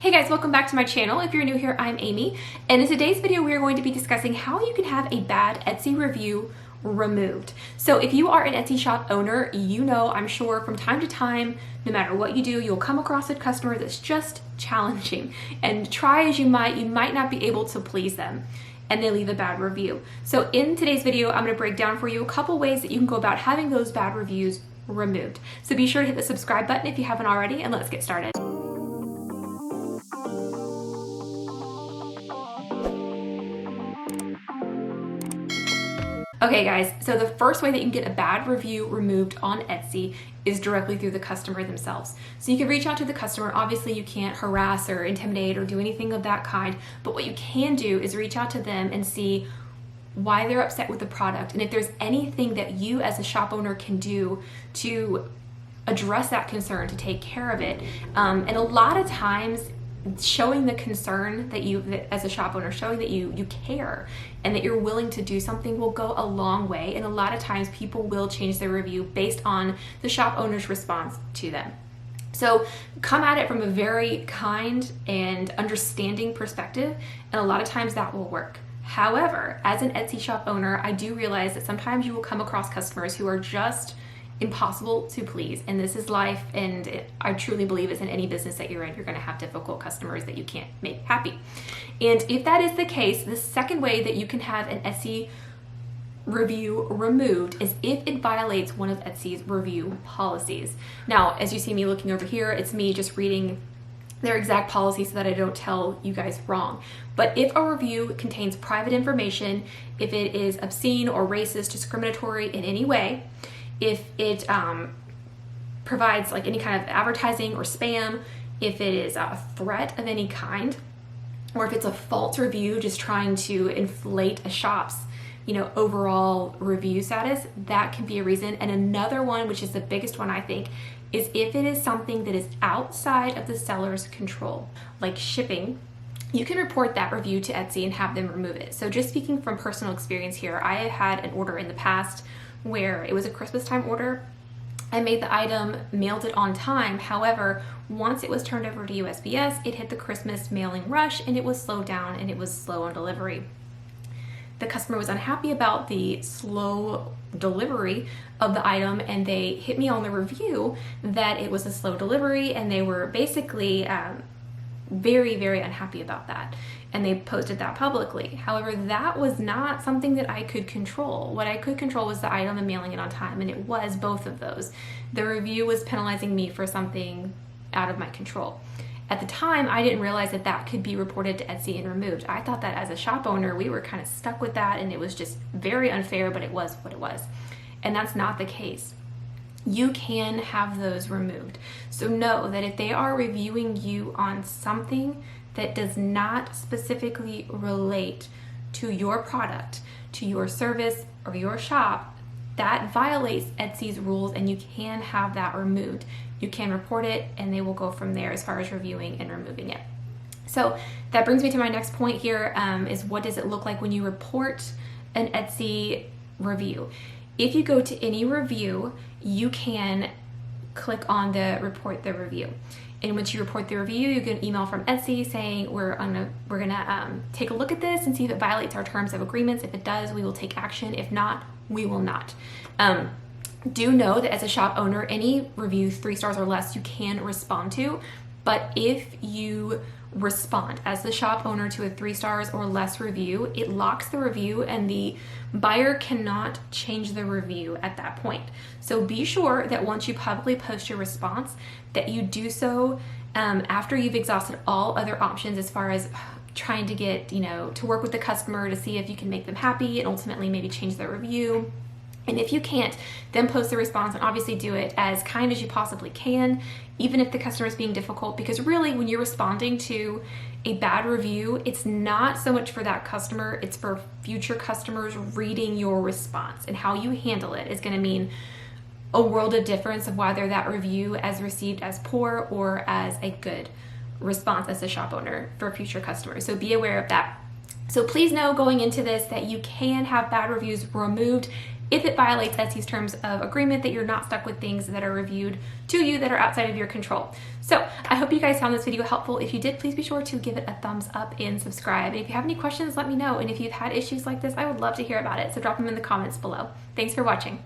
Hey guys, welcome back to my channel. If you're new here, I'm Amy, and in today's video we are going to be discussing how you can have a bad Etsy review removed. So if you are an Etsy shop owner, you know, I'm sure from time to time, no matter what you do, you'll come across a customer that's just challenging, and try as you might not be able to please them, and they leave a bad review. So in today's video, I'm going to break down for you a couple ways that you can go about having those bad reviews removed. So be sure to hit the subscribe button if you haven't already, and let's get started. Okay guys, so the first way that you can get a bad review removed on Etsy is directly through the customer themselves. So you can reach out to the customer. Obviously you can't harass or intimidate or do anything of that kind, but what you can do is reach out to them and see why they're upset with the product, and if there's anything that you as a shop owner can do to address that concern, to take care of it. And a lot of times showing the concern that as a shop owner, showing that you care and that you're willing to do something will go a long way. And a lot of times people will change their review based on the shop owner's response to them. So come at it from a very kind and understanding perspective, and a lot of times that will work. However, as an Etsy shop owner, I do realize that sometimes you will come across customers who are just impossible to please, and this is life, and I truly believe it's in any business that you're in, you're going to have difficult customers that you can't make happy. And if that is the case, the second way that you can have an Etsy review removed is if it violates one of Etsy's review policies. Now, as you see me looking over here, it's me just reading their exact policy so that I don't tell you guys wrong. But if a review contains private information, if it is obscene or racist, discriminatory in any way, if it provides like any kind of advertising or spam, if it is a threat of any kind, or if it's a false review just trying to inflate a shop's overall review status, that can be a reason. And another one, which is the biggest one I think, is if it is something that is outside of the seller's control, like shipping. You can report that review to Etsy and have them remove it. So just speaking from personal experience here, I have had an order in the past where it was a Christmas time order. I made the item, mailed it on time. However, once it was turned over to USPS, it hit the Christmas mailing rush and it was slowed down and it was slow on delivery. The customer was unhappy about the slow delivery of the item, and they hit me on the review that it was a slow delivery, and they were basically very, very unhappy about that, and they posted that publicly. However, that was not something that I could control. What I could control was the item and mailing it on time, and it was both of those. The review was penalizing me for something out of my control. At the time, I didn't realize that that could be reported to Etsy and removed. I thought that as a shop owner, we were kind of stuck with that, and it was just very unfair, but it was what it was. And that's not the case. You can have those removed. So know that if they are reviewing you on something that does not specifically relate to your product, to your service, or your shop, that violates Etsy's rules, and you can have that removed. You can report it, and they will go from there as far as reviewing and removing it. So that brings me to my next point here, is what does it look like when you report an Etsy review? If you go to any review, you can click on the report the review. And once you report the review, you get an email from Etsy saying we're gonna take a look at this and see if it violates our terms of agreements. If it does, we will take action. If not, we will not. Do know that as a shop owner, any review 3 stars or less you can respond to, but if you respond as the shop owner to a 3 stars or less review, it locks the review and the buyer cannot change the review at that point. So be sure that once you publicly post your response, that you do so after you've exhausted all other options as far as trying to get, to work with the customer to see if you can make them happy and ultimately maybe change their review. And if you can't, then post the response, and obviously do it as kind as you possibly can, even if the customer is being difficult, because really when you're responding to a bad review, it's not so much for that customer, it's for future customers reading your response, and how you handle it is going to mean a world of difference of whether that review is received as poor or as a good response as a shop owner for future customers. So be aware of that. So please know going into this that you can have bad reviews removed if it violates Etsy's terms of agreement that you're not stuck with things that are reviewed to you that are outside of your control. So I hope you guys found this video helpful. If you did, please be sure to give it a thumbs up and subscribe. And if you have any questions, let me know. And if you've had issues like this, I would love to hear about it. So drop them in the comments below. Thanks for watching.